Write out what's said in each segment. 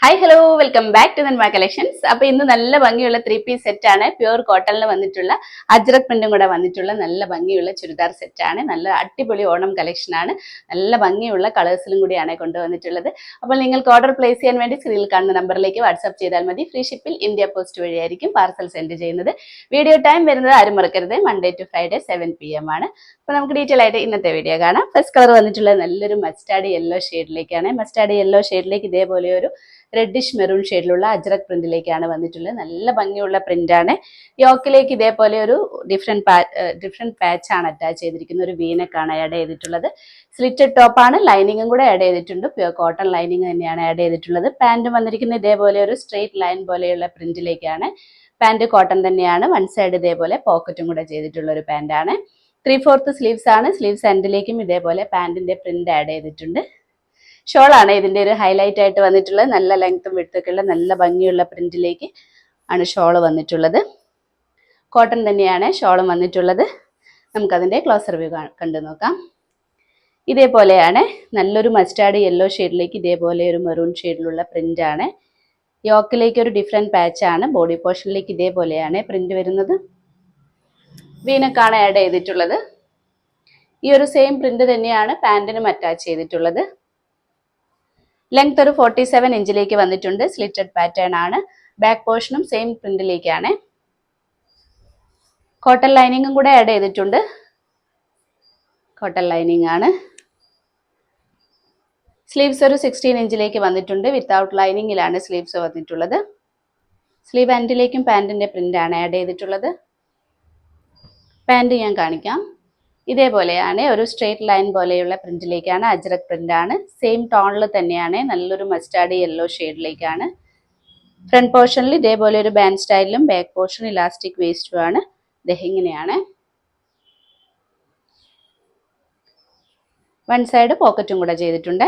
Hi hello welcome back to Nanma collections. അപ്പൊ ഇന്ന് നല്ല ഭംഗിയുള്ള 3 പീസ് സെറ്റ് ആണ്. പ്യൂർ കോട്ടണിൽ വന്നിട്ടുള്ള അജ്രക് പ്രിന്റും കൂടെ വന്നിട്ടുള്ള നല്ല ഭംഗിയുള്ള ചുരിദാർ സെറ്റ് ആണ്. നല്ല അടിപൊളി ഓണം കളക്ഷൻ ആണ്. നല്ല ഭംഗിയുള്ള കളേഴ്സിലും കൂടിയാണ് കൊണ്ടുവന്നിട്ടുള്ളത്. അപ്പോൾ നിങ്ങൾക്ക് ഓർഡർ പ്ലേസ് ചെയ്യാൻ വേണ്ടി സ്ക്രീനിൽ കാണുന്ന നമ്പറിലേക്ക് വാട്സ്ആപ്പ് ചെയ്താൽ മതി. ഫ്രീ ഷിപ്പിൽ ഇന്ത്യ പോസ്റ്റ് വഴിയായിരിക്കും പാർസൽ സെൻഡ് ചെയ്യുന്നത്. വീഡിയോ ടൈം വരുന്നത് ആരും മറക്കരുത്, Monday to Friday 7 PM ആണ്. അപ്പൊ നമുക്ക് ഡീറ്റെയിൽ ആയിട്ട് ഇന്നത്തെ വീഡിയോ കാണാം. ഫസ്റ്റ് കളർ വന്നിട്ടുള്ളത് നല്ലൊരു മസ്റ്റാർഡ് യെല്ലോ ഷെയ്ഡിലേക്കാണ്. മസ്റ്റാർഡ് യെല്ലോ ഷെയ്ഡിലേക്ക് ഇതേപോലെ ഒരു റെഡിഷ് മെറൂൺ ഷെയ്ഡിലുള്ള അജ്രക് പ്രിന്റിലേക്കാണ് വന്നിട്ടുള്ളത്. നല്ല ഭംഗിയുള്ള പ്രിന്റ് ആണ്. യോക്കിലേക്ക് ഇതേപോലെ ഒരു ഡിഫറെന്റ് പാച്ച് ആണ് അറ്റാച്ച് ചെയ്തിരിക്കുന്നത്. ഒരു വീനക്കാണ് ആഡ് ചെയ്തിട്ടുള്ളത്. സ്ലിറ്റഡ് ടോപ്പ് ആണ്. ലൈനിങ്ങും കൂടെ ആഡ് ചെയ്തിട്ടുണ്ട്. പ്യൂർ കോട്ടൺ ലൈനിങ് തന്നെയാണ് ആഡ് ചെയ്തിട്ടുള്ളത്. പാന്റ് വന്നിരിക്കുന്നത് ഇതേപോലെ ഒരു സ്ട്രെയിറ്റ് ലൈൻ പോലെയുള്ള പ്രിന്റിലേക്കാണ്. പാന്റ് കോട്ടൺ തന്നെയാണ്. വൺ സൈഡ് ഇതേപോലെ പോക്കറ്റും കൂടെ ചെയ്തിട്ടുള്ള ഒരു പാന്റ് ആണ്. 3/4 സ്ലീവ്സ് ആണ്. സ്ലീവ്സ് എൻഡിലേക്കും ഇതേപോലെ പാന്റിന്റെ പ്രിന്റ് ആഡ് ചെയ്തിട്ടുണ്ട്. ഷോൾ ആണ് ഇതിന്റെ ഒരു ഹൈലൈറ്റ് ആയിട്ട് വന്നിട്ടുള്ളത്. നല്ല ലെങ്ത്തും വിഡ്ത്തും ഉള്ള നല്ല ഭംഗിയുള്ള പ്രിന്റിലേക്ക് ആണ് ഷോൾ വന്നിട്ടുള്ളത്. കോട്ടൺ തന്നെയാണ് ഷോളും വന്നിട്ടുള്ളത്. നമുക്കതിന്റെ ക്ലോസർ വ്യൂ കണ്ടു നോക്കാം. ഇതേപോലെയാണ് നല്ലൊരു മസ്റ്റാർഡ് യെല്ലോ ഷെയ്ഡിലേക്ക് ഇതേപോലെ ഒരു മെറൂൺ ഷെയ്ഡിലുള്ള പ്രിന്റ് ആണ്. യോക്കിലേക്ക് ഒരു ഡിഫറെന്റ് പാച്ച് ആണ്. ബോഡി പോർഷനിലേക്ക് ഇതേപോലെയാണ് പ്രിന്റ് വരുന്നത്. വീനക്കാണ് ആഡ് ചെയ്തിട്ടുള്ളത്. ഈ ഒരു സെയിം പ്രിന്റ് തന്നെയാണ് പാന്റിനും അറ്റാച്ച് ചെയ്തിട്ടുള്ളത്. ലെങ്ത് ഒരു 47 ഇഞ്ചിലേക്ക് വന്നിട്ടുണ്ട്. സ്ലിറ്റഡ് പാറ്റേൺ ആണ്. ബാക്ക് പോർഷനും സെയിം പ്രിന്റിലേക്കാണ്. കോട്ടൺ ലൈനിങ്ങും കൂടെ ആഡ് ചെയ്തിട്ടുണ്ട്. കോട്ടൺ ലൈനിങ് ആണ്. സ്ലീവ്സ് ഒരു 16 ഇഞ്ചിലേക്ക് വന്നിട്ടുണ്ട്. വിത്തൗട്ട് ലൈനിങ്ങിലാണ് സ്ലീവ്സ് വന്നിട്ടുള്ളത്. സ്ലീവ് എൻഡിലേക്കും പാന്റിന്റെ പ്രിന്റ് ആണ് ആഡ് ചെയ്തിട്ടുള്ളത്. പാന്റ് ഞാൻ കാണിക്കാം. ഇതേപോലെയാണ് ഒരു സ്ട്രെയിറ്റ് ലൈൻ പോലെയുള്ള പ്രിന്റിലേക്കാണ്. അജ്രക് പ്രിന്റ് ആണ്. സെയിം ടോണിൽ തന്നെയാണ്. നല്ലൊരു മസ്റ്റാർഡ് യെല്ലോ ഷെയ്ഡിലേക്കാണ്. ഫ്രണ്ട് പോർഷനിൽ ഇതേപോലെ ഒരു ബാൻഡ് സ്റ്റൈലിലും ബാക്ക് പോർഷൻ ഇലാസ്റ്റിക് വേസ്റ്റും ആണ്. ഇങ്ങനെയാണ്. വൺ സൈഡ് പോക്കറ്റും കൂടെ ചെയ്തിട്ടുണ്ട്.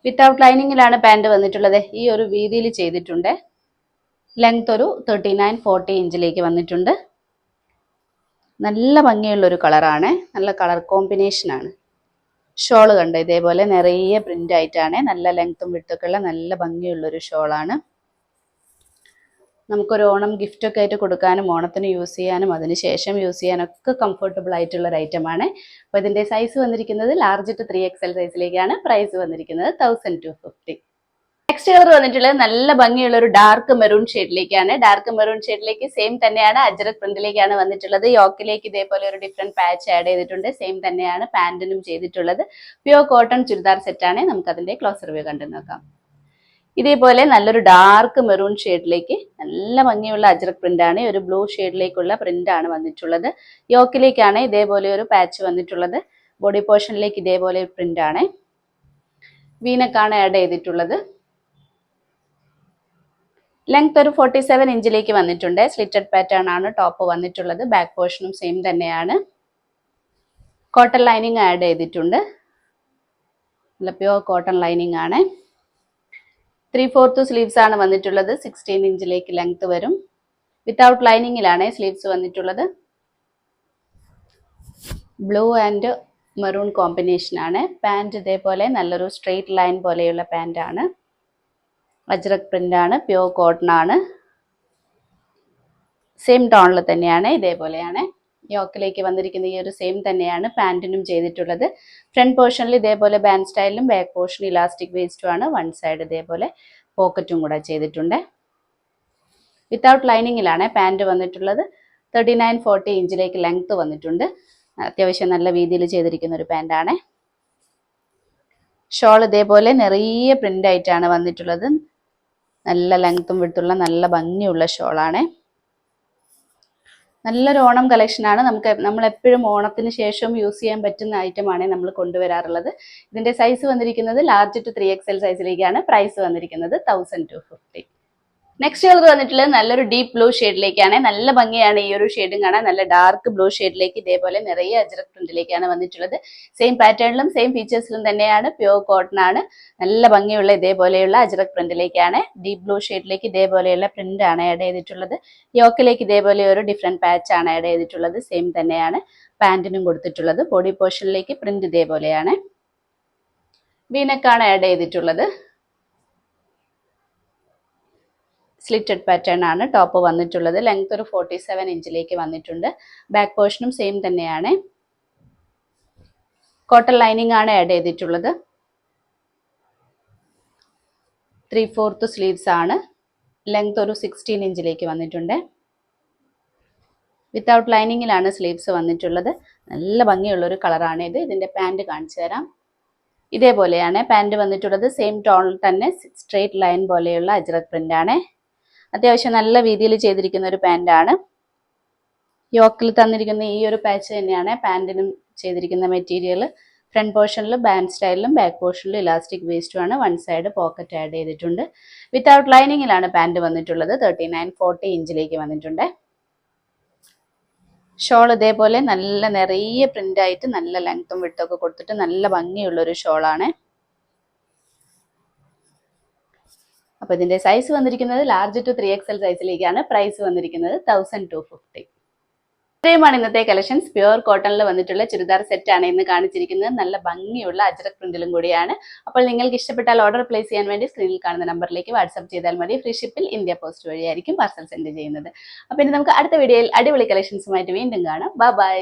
വിത്തൗട്ട് ലൈനിങ്ങിലാണ് പാന്റ് വന്നിട്ടുള്ളത്. ഈ ഒരു വീതിയിൽ ചെയ്തിട്ടുണ്ട്. ലെങ്ത് ഒരു 39-40 ഇഞ്ചിലേക്ക് വന്നിട്ടുണ്ട്. നല്ല ഭംഗിയുള്ള ഒരു കളറാണ്. നല്ല കളർ കോമ്പിനേഷൻ ആണ്. ഷോള് കണ്ട് ഇതേപോലെ നിറയെ പ്രിന്റ് ആയിട്ടാണ്. നല്ല ലെങ്ത്തും വിഡ്ത്തും ഉള്ള നല്ല ഭംഗിയുള്ള ഒരു ഷോളാണ്. നമുക്കൊരു ഓണം ഗിഫ്റ്റ് ഒക്കെ ആയിട്ട് കൊടുക്കാനും ഓണത്തിന് യൂസ് ചെയ്യാനും അതിനുശേഷം യൂസ് ചെയ്യാനൊക്കെ കംഫർട്ടബിൾ ആയിട്ടുള്ള ഒരു ഐറ്റം ആണ്. അപ്പോൾ ഇതിന്റെ സൈസ് വന്നിരിക്കുന്നത് ലാർജ് ടു 3XL സൈസിലേക്കാണ്. പ്രൈസ് വന്നിരിക്കുന്നത് 1250. നെക്സ്റ്റ് കളർ വന്നിട്ടുള്ളത് നല്ല ഭംഗിയുള്ള ഒരു ഡാർക്ക് മെറൂൺ ഷെയ്ഡിലേക്കാണ്. ഡാർക്ക് മെറൂൺ ഷെയ്ഡിലേക്ക് സെയിം തന്നെയാണ് അജ്രക് പ്രിന്റിലേക്കാണ് വന്നിട്ടുള്ളത്. യോക്കിലേക്ക് ഇതേപോലെ ഒരു ഡിഫറെന്റ് പാച്ച് ആഡ് ചെയ്തിട്ടുണ്ട്. സെയിം തന്നെയാണ് പാന്റിനും ചെയ്തിട്ടുള്ളത്. പ്യൂർ കോട്ടൺ ചുരിദാർ സെറ്റ് ആണ്. നമുക്ക് അതിന്റെ ക്ലോസർ വ്യൂ കണ്ടു നോക്കാം. ഇതേപോലെ നല്ലൊരു ഡാർക്ക് മെറൂൺ ഷെയ്ഡിലേക്ക് നല്ല ഭംഗിയുള്ള അജ്രക് പ്രിന്റ് ആണ്. ഒരു ബ്ലൂ ഷെയ്ഡിലേക്കുള്ള പ്രിന്റ് ആണ് വന്നിട്ടുള്ളത്. യോക്കിലേക്കാണ് ഇതേപോലെ ഒരു പാച്ച് വന്നിട്ടുള്ളത്. ബോഡി പോർഷനിലേക്ക് ഇതേപോലെ പ്രിന്റ് ആണ്. വീനക്കാണ് ആഡ് ചെയ്തിട്ടുള്ളത്. ലെങ്ത് ഒരു 47 ഇഞ്ചിലേക്ക് വന്നിട്ടുണ്ട്. സ്ലിറ്റഡ് പാറ്റേൺ ആണ് ടോപ്പ് വന്നിട്ടുള്ളത്. ബാക്ക് പോർഷനും സെയിം തന്നെയാണ്. കോട്ടൺ ലൈനിങ് ആഡ് ചെയ്തിട്ടുണ്ട്. നല്ല പ്യൂർ കോട്ടൺ ലൈനിങ് ആണ്. 3/4 സ്ലീവ്സ് ആണ് വന്നിട്ടുള്ളത്. 16 ഇഞ്ചിലേക്ക് ലെങ്ത് വരും. വിത്തൗട്ട് ലൈനിങ്ങിലാണ് സ്ലീവ്സ് വന്നിട്ടുള്ളത്. ബ്ലൂ ആൻഡ് മെറൂൺ കോമ്പിനേഷൻ ആണ്. പാന്റ് ഇതേപോലെ നല്ലൊരു സ്ട്രെയിറ്റ് ലൈൻ പോലെയുള്ള പാന്റ് ആണ്. അജ്രക് പ്രിന്റ് ആണ്. പ്യൂർ കോട്ടൺ ആണ്. സെയിം ടോണിൽ തന്നെയാണ്. ഇതേപോലെയാണ്. യോക്കിലേക്ക് വന്നിരിക്കുന്ന ഈ ഒരു സെയിം തന്നെയാണ് പാന്റിനും ചെയ്തിട്ടുള്ളത്. ഫ്രണ്ട് പോർഷനിൽ ഇതേപോലെ ബാൻഡ് സ്റ്റൈലിലും ബാക്ക് പോർഷൻ ഇലാസ്റ്റിക് വേസ്റ്റും ആണ്. വൺ സൈഡ് ഇതേപോലെ പോക്കറ്റും കൂടെ ചെയ്തിട്ടുണ്ട്. വിത്തൗട്ട് ലൈനിങ്ങിലാണ് പാന്റ് വന്നിട്ടുള്ളത്. 39-40 ഇഞ്ചിലേക്ക് ലെങ്ത് വന്നിട്ടുണ്ട്. അത്യാവശ്യം നല്ല വീതിയിൽ ചെയ്തിരിക്കുന്ന ഒരു പാന്റാണ്. ഷോൾ ഇതേപോലെ നിറയെ പ്രിന്റ് ആയിട്ടാണ് വന്നിട്ടുള്ളത്. നല്ല ലെങ്ത്തും വിഡ്ത്തുള്ള നല്ല ഭംഗിയുള്ള ഷോളാണ്. നല്ലൊരു ഓണം കളക്ഷൻ ആണ്. നമ്മൾ എപ്പോഴും ഓണത്തിന് ശേഷം യൂസ് ചെയ്യാൻ പറ്റുന്ന ഐറ്റമാണ് നമ്മൾ കൊണ്ടുവരാറുള്ളത്. ഇതിന്റെ സൈസ് വന്നിരിക്കുന്നത് ലാർജ് ടു 3XL സൈസിലേക്കാണ്. പ്രൈസ് വന്നിരിക്കുന്നത് 1250. നെക്സ്റ്റ് കളർ വന്നിട്ടുള്ളത് നല്ലൊരു ഡീപ്പ് ബ്ലൂ ഷെയ്ഡിലേക്കാണ്. നല്ല ഭംഗിയാണ് ഈ ഒരു ഷെയ്ഡും കാണാൻ. നല്ല ഡാർക്ക് ബ്ലൂ ഷെയ്ഡിലേക്ക് ഇതേപോലെ നിറയെ അജ്രക് പ്രിന്റിലേക്കാണ് വന്നിട്ടുള്ളത്. സെയിം പാറ്റേണിലും സെയിം ഫീച്ചേഴ്സിലും തന്നെയാണ്. പ്യൂർ കോട്ടൺ ആണ്. നല്ല ഭംഗിയുള്ള ഇതേപോലെയുള്ള അജ്രക് പ്രിന്റിലേക്കാണ്. ഡീപ്പ് ബ്ലൂ ഷെയ്ഡിലേക്ക് ഇതേപോലെയുള്ള പ്രിന്റ് ആണ് ആഡ് ചെയ്തിട്ടുള്ളത്. യോക്കിലേക്ക് ഇതേപോലെ ഒരു ഡിഫറെന്റ് പാച്ച് ആണ് ആഡ് ചെയ്തിട്ടുള്ളത്. സെയിം തന്നെയാണ് പാന്റിനും കൊടുത്തിട്ടുള്ളത്. ബോഡി പോർഷനിലേക്ക് പ്രിന്റ് ഇതേപോലെയാണ്. വീനക്കാണ് ആഡ് ചെയ്തിട്ടുള്ളത്. സ്ലിറ്റഡ് പാറ്റേൺ ആണ് ടോപ്പ് വന്നിട്ടുള്ളത്. ലെങ്ത് ഒരു 47 ഇഞ്ചിലേക്ക് വന്നിട്ടുണ്ട്. ബാക്ക് പോർഷനും സെയിം തന്നെയാണ്. കോട്ടൺ ലൈനിങ് ആണ് ആഡ് ചെയ്തിട്ടുള്ളത്. 3/4 സ്ലീവ്സ് ആണ്. ലെങ്ത് ഒരു 16 ഇഞ്ചിലേക്ക് വന്നിട്ടുണ്ട്. വിത്തൗട്ട് ലൈനിങ്ങിലാണ് സ്ലീവ്സ് വന്നിട്ടുള്ളത്. നല്ല ഭംഗിയുള്ള ഒരു കളറാണ് ഇത്. ഇതിന്റെ പാൻറ് കാണിച്ചു തരാം. ഇതേപോലെയാണ് പാൻറ് വന്നിട്ടുള്ളത്. സെയിം ടോണിൽ തന്നെ സ്ട്രെയിറ്റ് ലൈൻ പോലെയുള്ള അജ്രക് പ്രിന്റ് ആണ്. അത്യാവശ്യം നല്ല രീതിയിൽ ചെയ്തിരിക്കുന്ന ഒരു പാൻറ്റാണ്. യോക്കിൽ തന്നിരിക്കുന്ന ഈ ഒരു പാച്ച് തന്നെയാണ് പാൻറ്റിനും ചെയ്തിരിക്കുന്ന മെറ്റീരിയൽ. ഫ്രണ്ട് പോർഷനിൽ ബാൻഡ് സ്റ്റൈലിലും ബാക്ക് പോർഷനിലും ഇലാസ്റ്റിക് വേസ്റ്റുമാണ്. വൺ സൈഡ് പോക്കറ്റ് ആഡ് ചെയ്തിട്ടുണ്ട്. വിത്തൗട്ട് ലൈനിങ്ങിലാണ് പാൻറ് വന്നിട്ടുള്ളത്. 39-40 ഇഞ്ചിലേക്ക് വന്നിട്ടുണ്ട്. ഷോൾ ഇതേപോലെ നല്ല നിറയെ പ്രിന്റ് ആയിട്ട് നല്ല ലെങ്ത്തും വിട്ടൊക്കെ കൊടുത്തിട്ട് നല്ല ഭംഗിയുള്ള ഒരു ഷോളാണ്. അപ്പൊ ഇതിന്റെ സൈസ് വന്നിരിക്കുന്നത് ലാർജ് ടു 3XL സൈസിലേക്കാണ്. പ്രൈസ് വന്നിരിക്കുന്നത് 1250. ഇത്രയുമാണ് ഇന്നത്തെ കളക്ഷൻസ്. പ്യുവർ കോട്ടണിൽ വന്നിട്ടുള്ള ചുരിദാർ സെറ്റ് ആണ് ഇന്ന് കാണിച്ചിരിക്കുന്നത്. നല്ല ഭംഗിയുള്ള അജ്രക് പ്രിന്റിലും കൂടിയാണ്. അപ്പോൾ നിങ്ങൾക്ക് ഇഷ്ടപ്പെട്ടാൽ ഓർഡർ പ്ലേസ് ചെയ്യാൻ വേണ്ടി സ്ക്രീനിൽ കാണുന്ന നമ്പറിലേക്ക് വാട്സ്ആപ്പ് ചെയ്താൽ മതി. ഫ്രീ ഷിപ്പിൽ ഇന്ത്യ പോസ്റ്റ് വഴിയായിരിക്കും പാർസൽ സെൻഡ് ചെയ്യുന്നത്. അപ്പോൾ ഇനി നമുക്ക് അടുത്ത വീഡിയോയിൽ അടിപൊളി കളക്ഷൻസുമായിട്ട് വീണ്ടും കാണാം. ബൈ.